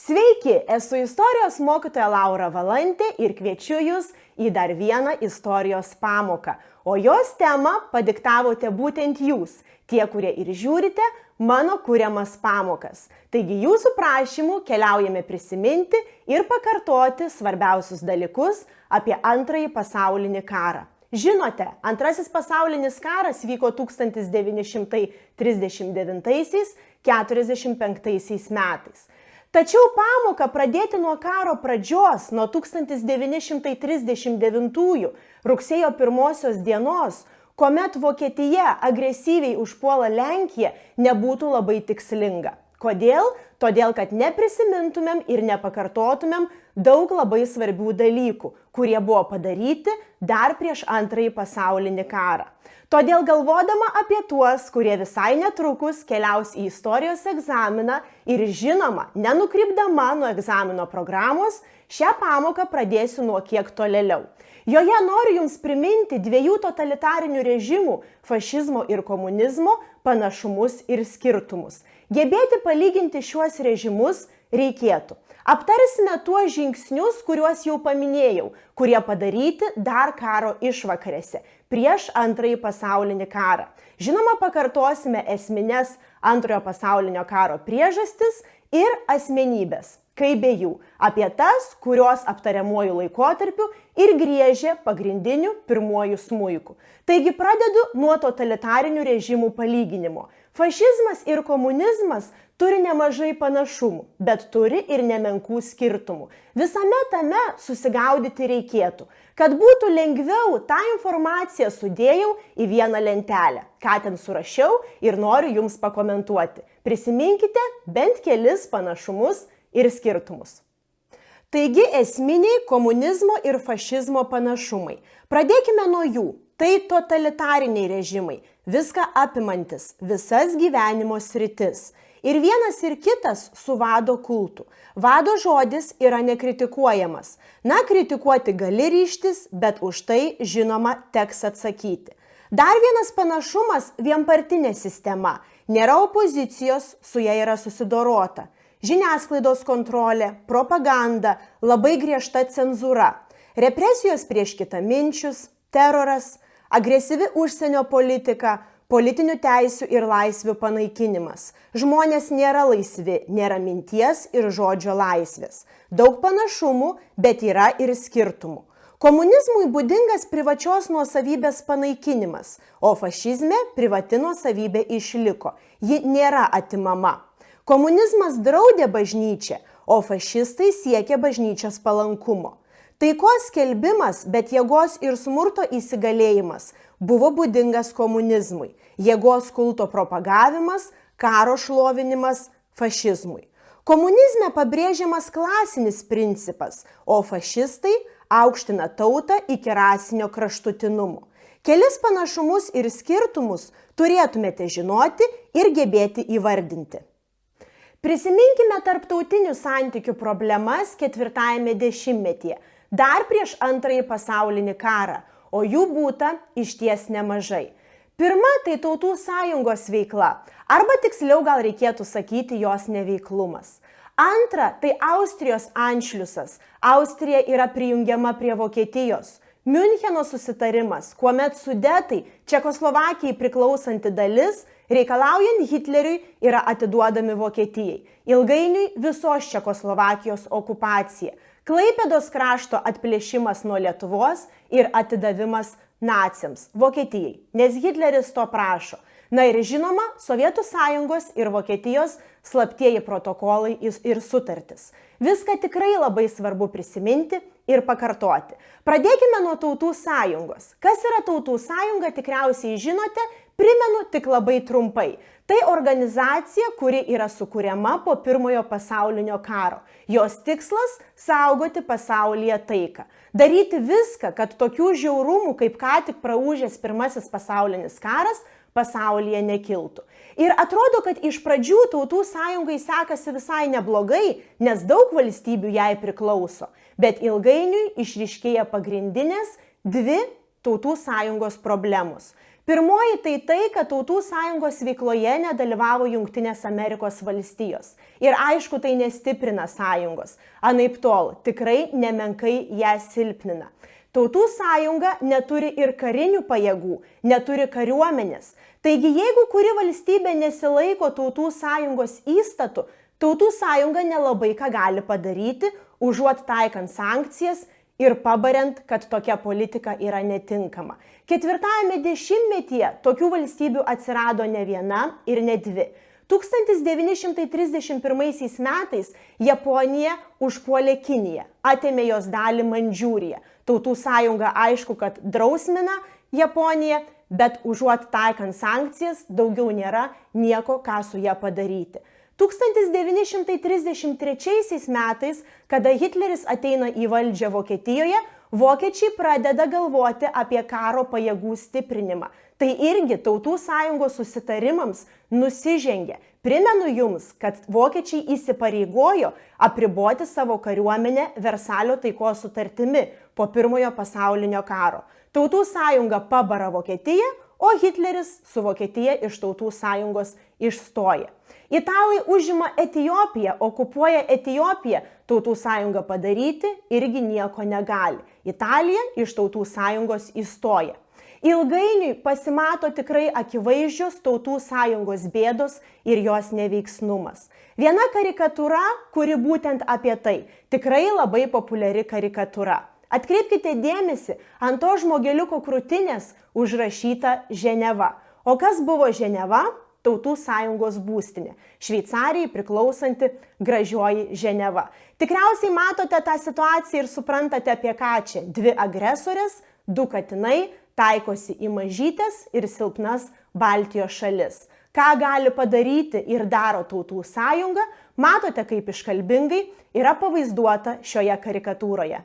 Sveiki, esu istorijos mokytoja Laura Valantė ir kviečiu Jūs į dar vieną istorijos pamoką. O jos temą padiktavote būtent Jūs, tie, kurie ir žiūrite mano kuriamas pamokas. Taigi Jūsų prašymų keliaujame prisiminti ir pakartoti svarbiausius dalykus apie Antrąjį pasaulinį karą. Žinote, Antrasis pasaulinis karas vyko 1939–45 metais. Tačiau pamoką pradėti nuo karo pradžios, nuo 1939 rugsėjo 1 dienos, kuomet Vokietija agresyviai užpuola Lenkiją, nebūtų labai tikslinga. Kodėl? Todėl, kad neprisimintumėm ir nepakartotumėm daug labai svarbių dalykų, kurie buvo padaryti dar prieš Antrąjį pasaulinį karą. Todėl galvodama apie tuos, kurie visai netrukus keliaus į istorijos egzaminą ir žinoma, nenukrypdama nuo egzamino programos, šią pamoką pradėsiu nuo kiek tolėliau. Joje noriu Jums priminti dviejų totalitarinių režimų – fašizmo ir komunizmo – panašumus ir skirtumus. Gebėti palyginti šiuos režimus reikėtų. Aptarsime tuos žingsnius, kuriuos jau paminėjau, kurie padaryti dar karo išvakarėse, prieš Antrąjį pasaulinį karą. Žinoma, pakartosime esmines Antrojo pasaulinio karo priežastis ir asmenybės, kaip be jų, apie tas, kurios aptariamuoju laikotarpiu ir griežė pagrindiniu pirmuoju smuiku. Taigi pradedu nuo totalitarinių režimų palyginimo. Fašizmas ir komunizmas turi nemažai panašumų, bet turi ir nemenkų skirtumų. Visame tame susigaudyti reikėtų. Kad būtų lengviau, tą informaciją sudėjau į vieną lentelę, ką ten surašiau ir noriu Jums pakomentuoti. Prisiminkite bent kelis panašumus ir skirtumus. Taigi esminiai komunizmo ir fašizmo panašumai. Pradėkime nuo jų. Tai totalitariniai režimai, viską apimantis, visas gyvenimo sritis. Ir vienas ir kitas su vado kultu. Vado žodis yra nekritikuojamas. Na, kritikuoti gali ryžtis, bet už tai, žinoma, teks atsakyti. Dar vienas panašumas – vienpartinė sistema. Nėra opozicijos, su ja yra susidorota. Žiniasklaidos kontrolė, propaganda, labai griežta cenzūra. Represijos prieš kitaminčius, teroras, agresyvi užsienio politika, politinių teisių ir laisvių panaikinimas. Žmonės nėra laisvi, nėra minties ir žodžio laisvės. Daug panašumų, bet yra ir skirtumų. Komunizmui būdingas privačios nuosavybės panaikinimas, o fašizme privati nuosavybė išliko. Ji nėra atimama. Komunizmas draudė bažnyčią, o fašistai siekė bažnyčios palankumo. Taikos skelbimas, bet jėgos ir smurto įsigalėjimas buvo būdingas komunizmui, jėgos kulto propagavimas, karo šlovinimas fašizmui. Komunizme pabrėžiamas klasinis principas, o fašistai aukština tautą iki rasinio kraštutinumo. Kelis panašumus ir skirtumus turėtumėte žinoti ir gebėti įvardinti. Prisiminkime tarptautinių santykių problemas 4-ajame dešimtmetyje. Dar prieš Antrąjį pasaulinį karą, o jų būta išties nemažai. Pirma, tai Tautų sąjungos veikla, arba tiksliau gal reikėtų sakyti jos neveiklumas. Antra, tai Austrijos anšliusas. Austrija yra prijungiama prie Vokietijos. Miuncheno susitarimas, kuomet Sudetai, Čekoslovakijai priklausanti dalis, reikalaujant Hitleriui, yra atiduodami Vokietijai. Ilgainiui visos Čekoslovakijos okupacija. Klaipėdos krašto atplėšimas nuo Lietuvos ir atidavimas naciams, Vokietijai, nes Hitleris to prašo. Na ir žinoma, Sovietų sąjungos ir Vokietijos slaptieji protokolai ir sutartis. Viską tikrai labai svarbu prisiminti ir pakartoti. Pradėkime nuo Tautų sąjungos. Kas yra Tautų sąjunga, tikriausiai žinote, primenu tik labai trumpai. Tai organizacija, kuri yra sukuriama po Pirmojo pasaulinio karo. Jos tikslas – saugoti pasaulyje taiką. Daryti viską, kad tokių žiaurumų, kaip ką tik praūžęs Pirmasis pasaulinis karas, pasaulyje nekiltų. Ir atrodo, kad iš pradžių Tautų sąjungai sekasi visai neblogai, nes daug valstybių jai priklauso. Bet ilgainiui išryškėja pagrindinės dvi Tautų sąjungos problemos. Pirmoji tai, kad Tautų sąjungos veikloje nedalyvavo Jungtinės Amerikos valstijos. Ir aišku, tai nestiprina sąjungos. Anaiptol, tikrai nemenkai ją silpnina. Tautų sąjunga neturi ir karinių pajėgų, neturi kariuomenės. Taigi, jeigu kuri valstybė nesilaiko Tautų sąjungos įstatų, Tautų sąjunga nelabai ką gali padaryti, užuot taikant sankcijas ir pabariant, kad tokia politika yra netinkama. Ketvirtajame dešimtmetyje tokių valstybių atsirado ne viena ir ne dvi. 1931 metais Japonija užpuolė Kiniją, atėmė jos dalį Mandžiūriją. Tautų sąjunga aišku, kad drausmina Japoniją, bet užuot taikant sankcijas daugiau nėra nieko, ką su ją padaryti. 1933 metais, kada Hitleris ateina į valdžią Vokietijoje, vokiečiai pradeda galvoti apie karo pajėgų stiprinimą. Tai irgi Tautų sąjungos susitarimams nusižengė. Primenu jums, kad vokiečiai įsipareigojo apriboti savo kariuomenę Versalio taikos sutartimi po Pirmojo pasaulinio karo. Tautų sąjunga pabara Vokietiją, o Hitleris su Vokietija iš Tautų sąjungos išstoja. Italai užima Etiopiją, okupuoja Etiopiją, Tautų sąjunga padaryti irgi nieko negali. Italija iš Tautų sąjungos įstoja. Ilgainiui pasimato tikrai akivaizdžios Tautų sąjungos bėdos ir jos neveiksnumas. Viena karikatūra, kuri būtent apie tai, tikrai labai populiari karikatūra. Atkreipkite dėmesį, ant to žmogeliuko krūtinės užrašyta Ženeva. O kas buvo Ženeva? Tautų sąjungos būstinė. Šveicarijai priklausanti gražioji Ženeva. Tikriausiai matote tą situaciją ir suprantate, apie ką čia. Dvi agresorės, du katinai taikosi į mažytes ir silpnas Baltijos šalis. Ką gali padaryti ir daro Tautų sąjunga, matote, kaip iškalbingai yra pavaizduota šioje karikatūroje.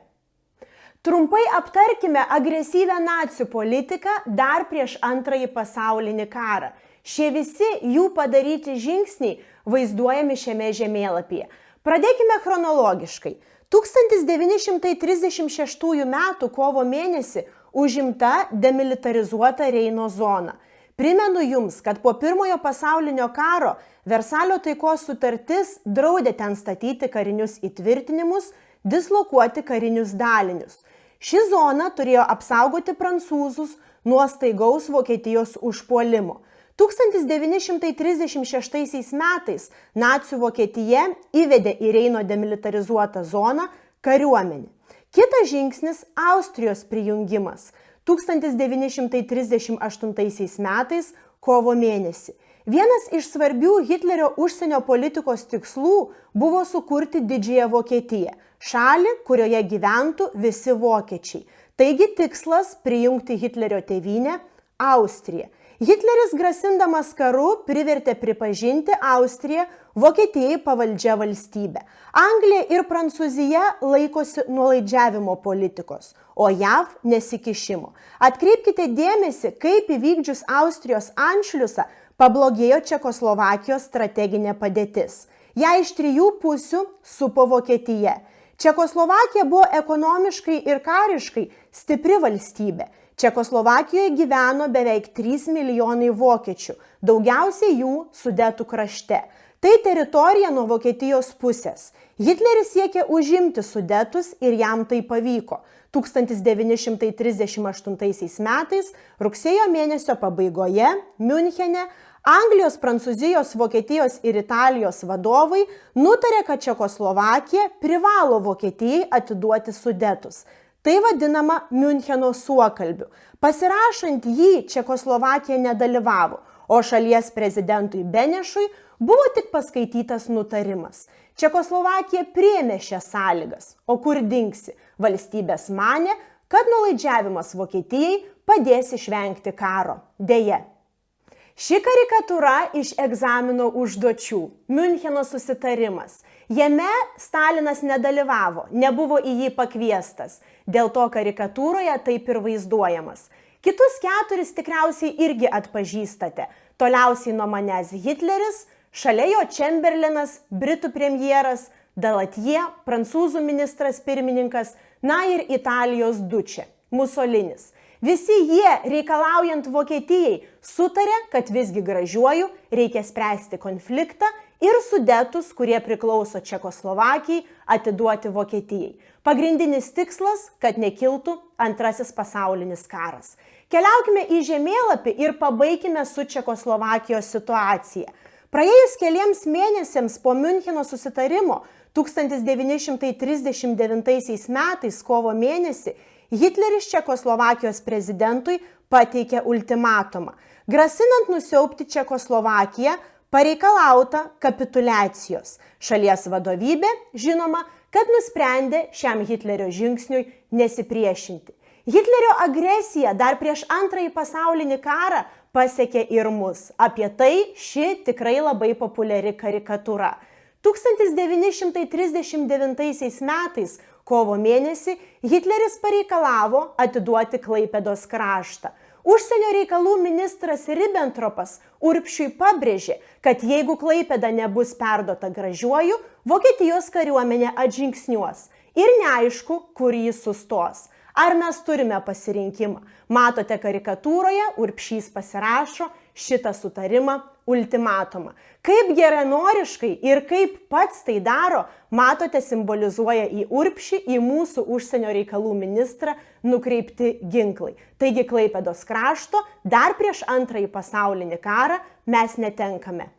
Trumpai aptarkime agresyvią nacių politiką dar prieš Antrąjį pasaulinį karą. Šie visi jų padaryti žingsniai vaizduojami šiame žemėlapyje. Pradėkime chronologiškai. 1936 m. kovo mėnesį užimta demilitarizuota Reino zona. Primenu jums, kad po Pirmojo pasaulinio karo Versalio taikos sutartis draudė ten statyti karinius įtvirtinimus, dislokuoti karinius dalinius. Ši zona turėjo apsaugoti prancūzus nuo staigaus Vokietijos užpuolimo. 1936 metais nacių Vokietija įvedė į Reino demilitarizuotą zoną kariuomenę. Kitas žingsnis – Austrijos prijungimas. 1938 metais kovo mėnesį. Vienas iš svarbių Hitlerio užsienio politikos tikslų buvo sukurti Didžiąją Vokietiją, šalį, kurioje gyventų visi vokiečiai. Taigi tikslas prijungti Hitlerio tėvynę Austriją. Hitleris grasindamas karu privertė pripažinti Austriją Vokietijai pavaldžia valstybė. Anglija ir Prancūzija laikosi nuolaidžiavimo politikos, o JAV nesikišimo. Atkreipkite dėmesį, kaip įvykdžius Austrijos anšliusą pablogėjo Čekoslovakijos strateginė padėtis. Ją iš 3 pusių supo Vokietija. Čekoslovakija buvo ekonomiškai ir kariškai stipri valstybė. Čekoslovakijoje gyveno beveik 3 milijonai vokiečių, daugiausiai jų Sudetų krašte. Tai teritorija nuo Vokietijos pusės. Hitleris siekė užimti Sudetus ir jam tai pavyko. 1938 metais rugsėjo mėnesio pabaigoje Miunchene Anglijos, Prancūzijos, Vokietijos ir Italijos vadovai nutarė, kad Čekoslovakija privalo Vokietijai atiduoti Sudetus. Tai vadinama Miuncheno suokalbiu. Pasirašant jį Čekoslovakija nedalyvavo, o šalies prezidentui Benešui buvo tik paskaitytas nutarimas. Čekoslovakija priėmė šias sąlygas, o kur dingsi? Valstybės manė, kad nuolaidžiavimas Vokietijai padės išvengti karo. Deja. Ši karikatūra iš egzamino užduočių. Miuncheno susitarimas. Jame Stalinas nedalyvavo, nebuvo į jį pakviestas. Dėl to karikatūroje taip ir vaizduojamas. Kitus 4 tikriausiai irgi atpažįstate. Toliausiai nuo manęs Hitleris, šalia jo Čemberlenas, Britų premjeras, Dalatier, prancūzų ministras pirmininkas, na ir Italijos dučė, Musolinis. Visi jie, reikalaujant Vokietijai, sutarė, kad visgi gražiuoju reikia spręsti konfliktą ir Sudetus, kurie priklauso Čekoslovakijai, atiduoti Vokietijai. Pagrindinis tikslas, kad nekiltų Antrasis pasaulinis karas. Keliaukime į žemėlapį ir pabaikime su Čekoslovakijos situacija. Praėjus keliems mėnesiams po Miuncheno susitarimo 1939 metais kovo mėnesį Hitleris Čekoslovakijos prezidentui pateikė ultimatumą. Grasinant nusiaubti Čekoslovakiją, pareikalauta kapituliacijos. Šalies vadovybė, žinoma, kad nusprendė šiam Hitlerio žingsniui nesipriešinti. Hitlerio agresija dar prieš Antrąjį pasaulinį karą pasiekė ir mus. Apie tai ši tikrai labai populiari karikatūra. 1939 metais kovo mėnesį Hitleris pareikalavo atiduoti Klaipėdos kraštą. Užsienio reikalų ministras Ribbentropas Urbšiui pabrėžė, kad jeigu Klaipėda nebus perduota gražiuoju, Vokietijos kariuomenė atžingsniuos ir neaišku, kur jis sustos. Ar mes turime pasirinkimą? Matote karikatūroje, Urbšys pasirašo šitą sutarimą, ultimatumą. Kaip geranoriškai ir kaip pats tai daro, matote, simbolizuoja į Urbšį, į mūsų užsienio reikalų ministrą nukreipti ginklai. Taigi Klaipėdos krašto dar prieš Antrąjį pasaulinį karą mes netenkame.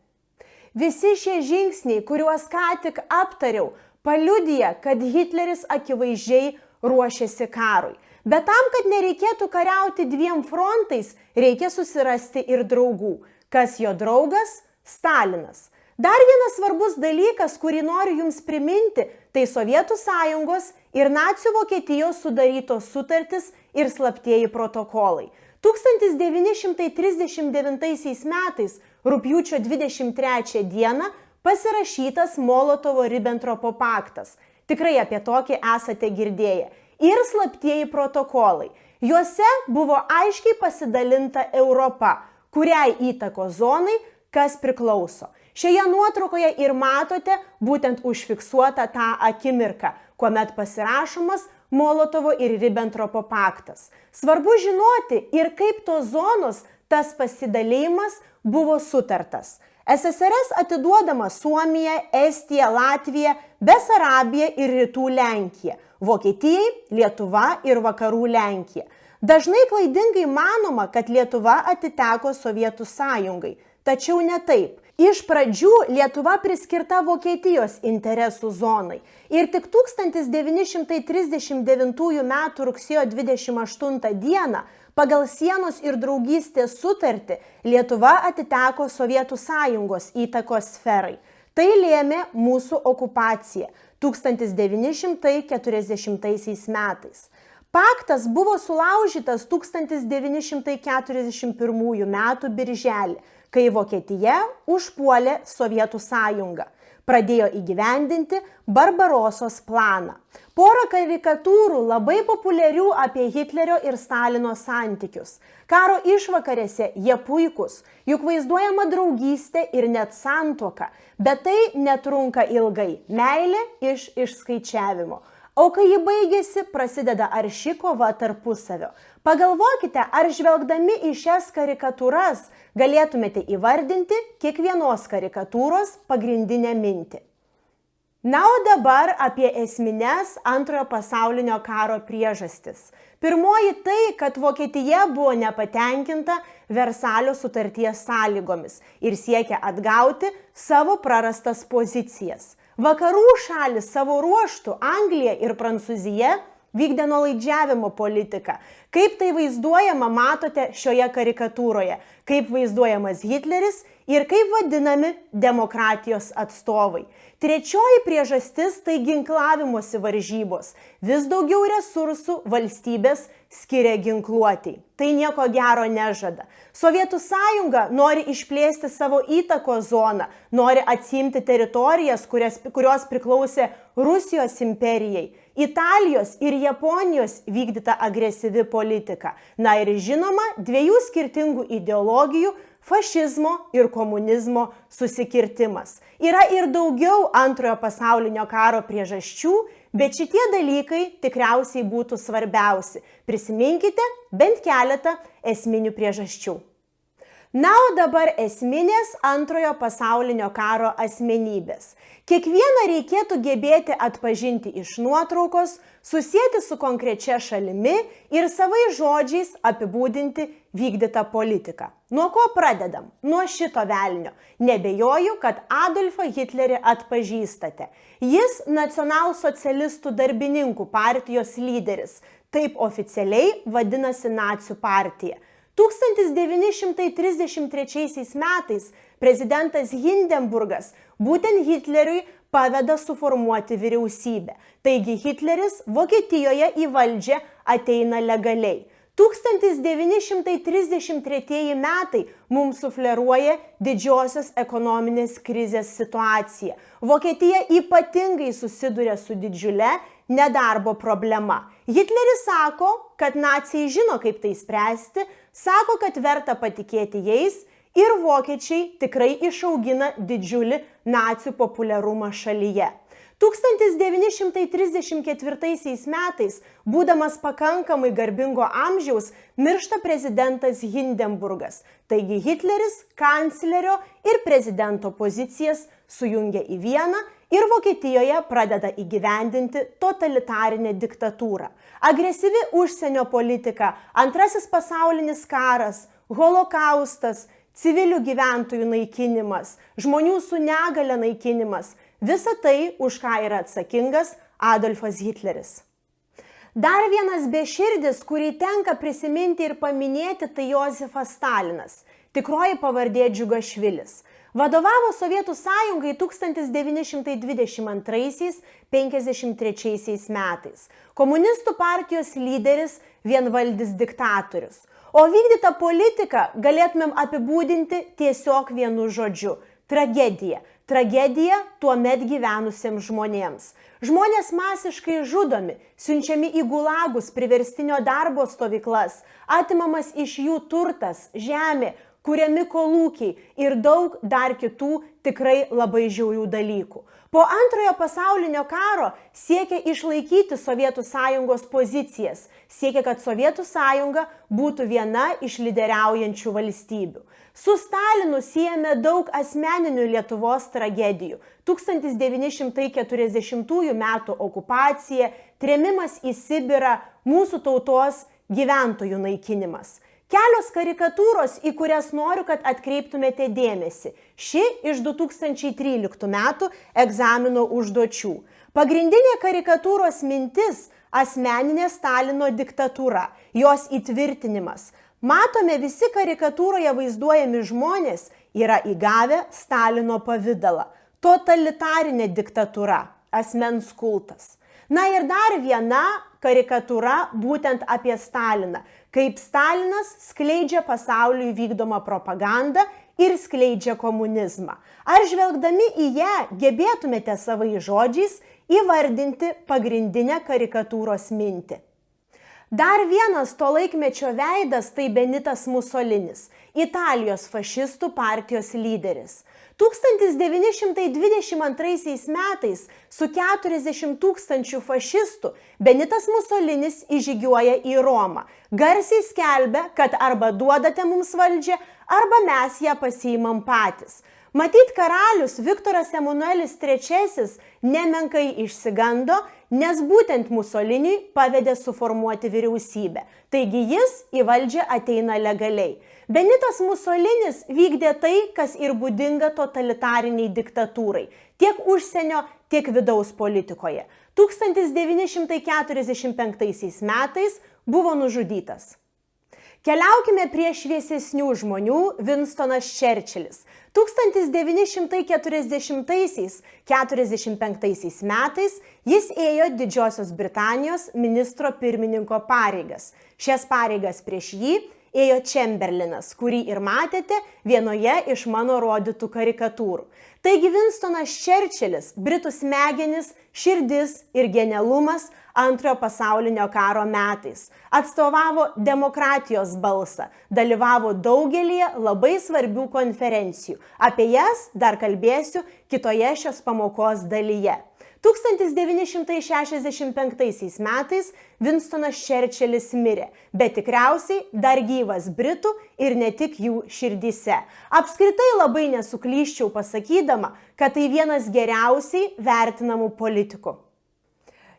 Visi šie žingsniai, kuriuos ką tik aptariau, paliudija, kad Hitleris akivaizdžiai ruošiasi karui. Bet tam, kad nereikėtų kariauti dviem frontais, reikia susirasti ir draugų. Kas jo draugas? Stalinas. Dar vienas svarbus dalykas, kurį noriu jums priminti, tai Sovietų sąjungos ir nacių Vokietijos sudarytos sutartis ir slaptieji protokolai. 1939 metais, rugpjūčio 23 dieną, pasirašytas Molotovo-Ribbentropo paktas. Tikrai apie tokį esate girdėję. Ir slaptieji protokolai. Juose buvo aiškiai pasidalinta Europa, kuriai įtakos zonai kas priklauso. Šioje nuotraukoje ir matote būtent užfiksuotą tą akimirką, kuomet pasirašomas Molotovo ir Ribbentropo paktas. Svarbu žinoti ir kaip tos zonos, tas pasidalijimas buvo sutartas. SSRS atiduodama Suomija, Estija, Latvija, Besarabija ir Rytų Lenkija, Vokietijai, Lietuva ir Vakarų Lenkija. Dažnai klaidingai manoma, kad Lietuva atiteko Sovietų sąjungai, tačiau ne taip. Iš pradžių Lietuva priskirta Vokietijos interesų zonai ir tik 1939 m. rugsėjo 28 dieną pagal sienos ir draugystės sutartį Lietuva atiteko Sovietų sąjungos įtakos sferai. Tai lėmė mūsų okupacija 1940 metais. Paktas buvo sulaužytas 1941 m. birželį, kai Vokietija užpuolė Sovietų sąjungą. Pradėjo įgyvendinti Barbarosos planą. Porą karikatūrų labai populiarių apie Hitlerio ir Stalino santykius. Karo išvakarėse jie puikūs, juk vaizduojama draugystė ir net santuoka, bet tai netrunka ilgai. Meilė iš išskaičiavimo. O kai ji baigėsi, prasideda arši kova tarpusavio. Pagalvokite, ar žvelgdami į šias karikatūras galėtumėte įvardinti kiekvienos karikatūros pagrindinę mintį. Na, o dabar apie esmines Antrojo pasaulinio karo priežastis. Pirmoji tai, kad Vokietija buvo nepatenkinta Versalio sutarties sąlygomis ir siekia atgauti savo prarastas pozicijas. Vakarų šalis savo ruožtų, Anglija ir Prancūzija, vykdė nuolaidžiavimo politiką. Kaip tai vaizduojama, matote šioje karikatūroje, kaip vaizduojamas Hitleris ir kaip vadinami demokratijos atstovai. Trečioji priežastis tai ginklavimosi varžybos. Vis daugiau resursų valstybės skiria ginkluotei. Tai nieko gero nežada. Sovietų sąjunga nori išplėsti savo įtakos zoną, nori atsiimti teritorijas, kurios priklausė Rusijos imperijai. Italijos ir Japonijos vykdyta agresyvi politika. Na ir žinoma, dviejų skirtingų ideologijų fašizmo ir komunizmo susikirtimas. Yra ir daugiau Antrojo pasaulinio karo priežasčių, bet šitie dalykai tikriausiai būtų svarbiausi. Prisiminkite bent keletą esminių priežasčių. Na, o dabar esminės Antrojo pasaulinio karo asmenybės. Kiekvieną reikėtų gebėti atpažinti iš nuotraukos, susieti su konkrečia šalimi ir savais žodžiais apibūdinti vykdytą politiką. Nuo ko pradedam? Nuo šito velnio. Nebejoju, kad Adolfą Hitlerį atpažįstate. Jis nacionalsocialistų darbininkų partijos lyderis. Taip oficialiai vadinasi nacių partija. 1933 metais prezidentas Hindenburgas būtent Hitleriui paveda suformuoti vyriausybę. Taigi Hitleris Vokietijoje į valdžią ateina legaliai. 1933 metai mums sufleruoja didžiosios ekonominės krizės situaciją. Vokietija ypatingai susiduria su didžiule nedarbo problema. Hitleris sako, kad naciai žino, kaip tai spręsti, sako, kad verta patikėti jais ir vokiečiai tikrai išaugina didžiulį nacių populiarumą šalyje. 1934 metais, būdamas pakankamai garbingo amžiaus, miršta prezidentas Hindenburgas. Taigi Hitleris kanclerio ir prezidento pozicijas sujungia į vieną ir Vokietijoje pradeda įgyvendinti totalitarinę diktatūrą. Agresyvi užsienio politika, Antrasis pasaulinis karas, holokaustas, civilių gyventojų naikinimas, žmonių su negale naikinimas – visa tai, už ką yra atsakingas Adolfas Hitleris. Dar vienas beširdis, kurį tenka prisiminti ir paminėti, tai Josifas Stalinas, tikroji pavardė Džiugašvilis. Vadovavo Sovietų sąjungai 1922–1953 metais. Komunistų partijos lyderis, vienvaldis diktatorius. O vykdytą politiką galėtumėm apibūdinti tiesiog vienu žodžiu – tragedija. Tragedija tuomet gyvenusiems žmonėms. Žmonės masiškai žudomi, siunčiami į gulagus, priverstinio darbo stovyklas, atimamas iš jų turtas, žemė, kuriami kolūkiai ir daug dar kitų tikrai labai žiaurių dalykų. Po Antrojo pasaulinio karo siekia išlaikyti Sovietų sąjungos pozicijas, siekia, kad Sovietų sąjunga būtų viena iš lyderiaujančių valstybių. Su Stalinu siejame daug asmeninių Lietuvos tragedijų. 1940 metų okupacija, trėmimas į Sibirą, mūsų tautos gyventojų naikinimas. Kelios karikatūros, į kurias noriu, kad atkreiptumėte dėmesį. Ši iš 2013 metų egzamino užduočių. Pagrindinė karikatūros mintis – asmeninė Stalino diktatūra, jos įtvirtinimas. Matome, visi karikatūroje vaizduojami žmonės yra įgavę Stalino pavidalą. Totalitarinė diktatūra, asmens kultas. Na ir dar viena karikatūra būtent apie Staliną, kaip Stalinas skleidžia pasauliui vykdomą propagandą ir skleidžia komunizmą. Ar žvelgdami į ją gebėtumėte savais žodžiais įvardinti pagrindinę karikatūros mintį? Dar vienas to laikmečio veidas tai Benitas Musolinis, Italijos fašistų partijos lyderis. 1922 metais su 40 000 fašistų Benitas Musolinis įžygiuoja į Romą. Garsiai skelbia, kad arba duodate mums valdžią, arba mes ją pasiimam patys. Matyt, karalius Viktoras Emanuelis III nemenkai išsigando, nes būtent Musoliniui pavedė suformuoti vyriausybę. Taigi jis į valdžią ateina legaliai. Benitas Musolinis vykdė tai, kas ir būdinga totalitariniai diktatūrai, tiek užsienio, tiek vidaus politikoje. 1945 metais buvo nužudytas. Keliaukime prie šviesesnių žmonių – Winstonas Churchillis. 1940–45 metais jis ėjo Didžiosios Britanijos ministro pirmininko pareigas. Šias pareigas prieš jį ėjo Čemberlinas, kurį ir matėte vienoje iš mano rodytų karikatūrų. Taigi Winstonas Čerčilis, Britų smegenis, širdis ir genialumas Antrojo pasaulinio karo metais, atstovavo demokratijos balsą, dalyvavo daugelį labai svarbių konferencijų. Apie jas dar kalbėsiu kitoje šios pamokos dalyje. 1965 metais Winstonas Čerčilis mirė, bet tikriausiai dar gyvas Britų ir ne tik jų širdyse. Apskritai labai nesuklyščiau pasakydama, kad tai vienas geriausiai vertinamų politikų.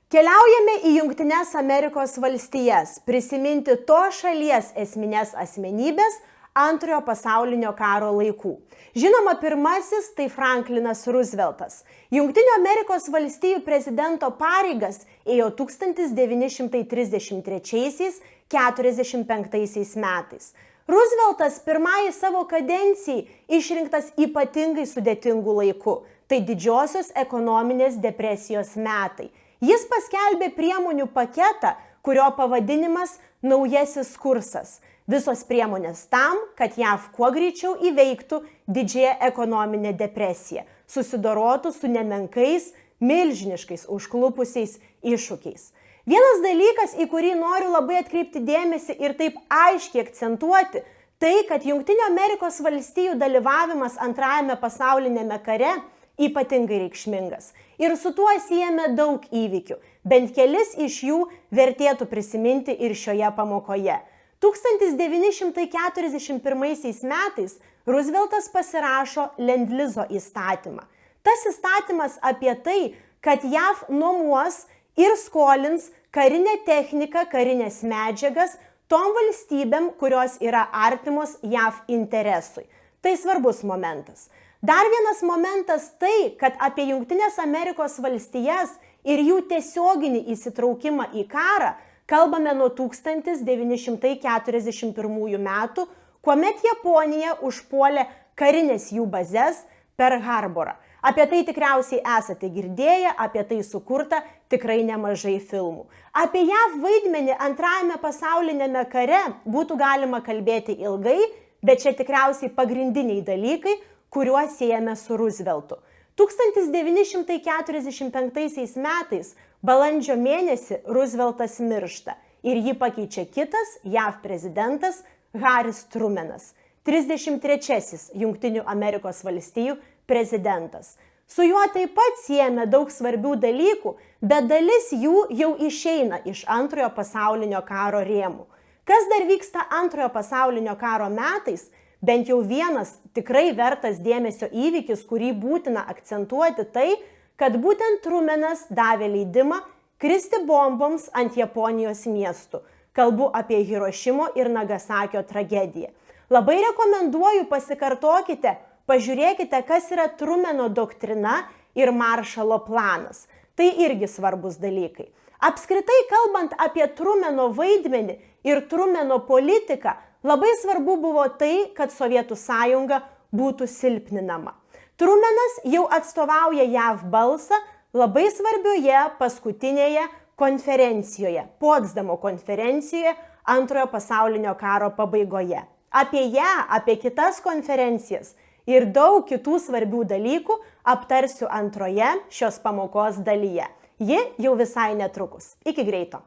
Keliaujame į Jungtines Amerikos valstijas prisiminti to šalies esminės asmenybės Antrojo pasaulinio karo laikų. Žinoma, pirmasis tai Franklinas Rooseveltas. Jungtinių Amerikos valstijų prezidento pareigas ėjo 1933–45 metais. Rooseveltas pirmąjį savo kadencijai išrinktas ypatingai sudėtingų laikų. Tai didžiosios ekonominės depresijos metai. Jis paskelbė priemonių paketą, kurio pavadinimas Naujasis kursas. Visos priemonės tam, kad JAV kuo greičiau įveiktų didžiąją ekonominę depresiją, susidorotų su nemenkais, milžiniškais užklupusiais iššūkiais. Vienas dalykas, į kurį noriu labai atkreipti dėmesį ir taip aiškiai akcentuoti, tai, kad Jungtinių Amerikos valstijų dalyvavimas Antrajame pasaulinėme kare ypatingai reikšmingas. Ir su tuo siejame daug įvykių, bent kelis iš jų vertėtų prisiminti ir šioje pamokoje. 1941 metais Rooseveltas pasirašo Lendlizo įstatymą. Tas įstatymas apie tai, kad JAV nuomos ir skolins karinę techniką, karinės medžiagas tom valstybėm, kurios yra artimos JAV interesui. Tai svarbus momentas. Dar vienas momentas tai, kad apie Jungtines Amerikos valstijas ir jų tiesioginį įsitraukimą į karą kalbame nuo 1941 metų, kuomet Japonija užpuolė karinės jų bazes Perl Harborą. Apie tai tikriausiai esate girdėję, apie tai sukurta tikrai nemažai filmų. Apie JAV vaidmenį Antrajame pasaulinėme kare būtų galima kalbėti ilgai, bet čia tikriausiai pagrindiniai dalykai, kuriuos siejame su Rooseveltu. 1945 metais balandžio mėnesį Rooseveltas miršta ir jį pakeičia kitas JAV prezidentas Haris Trumanas, 33-asis Jungtinių Amerikos valstijų prezidentas. Su juo taip pat siejame daug svarbių dalykų, bet dalis jų jau išeina iš Antrojo pasaulinio karo rėmų. Kas dar vyksta Antrojo pasaulinio karo metais? Bent jau vienas tikrai vertas dėmesio įvykis, kurį būtina akcentuoti, tai, kad būtent Trumanas davė leidimą kristi bomboms ant Japonijos miestų. Kalbu apie Hirošimo ir Nagasakio tragediją. Labai rekomenduoju, pasikartokite, pažiūrėkite, kas yra Trumano doktrina ir Maršalo planas. Tai irgi svarbus dalykai. Apskritai, kalbant apie Trumano vaidmenį ir Trumano politiką, labai svarbu buvo tai, kad Sovietų sąjunga būtų silpninama. Trumanas jau atstovauja JAV balsą labai svarbioje paskutinėje konferencijoje, Potsdamo konferencijoje Antrojo pasaulinio karo pabaigoje. Apie ją, apie kitas konferencijas ir daug kitų svarbių dalykų aptarsiu antroje šios pamokos dalyje. Ji jau visai netrukus. Iki greito.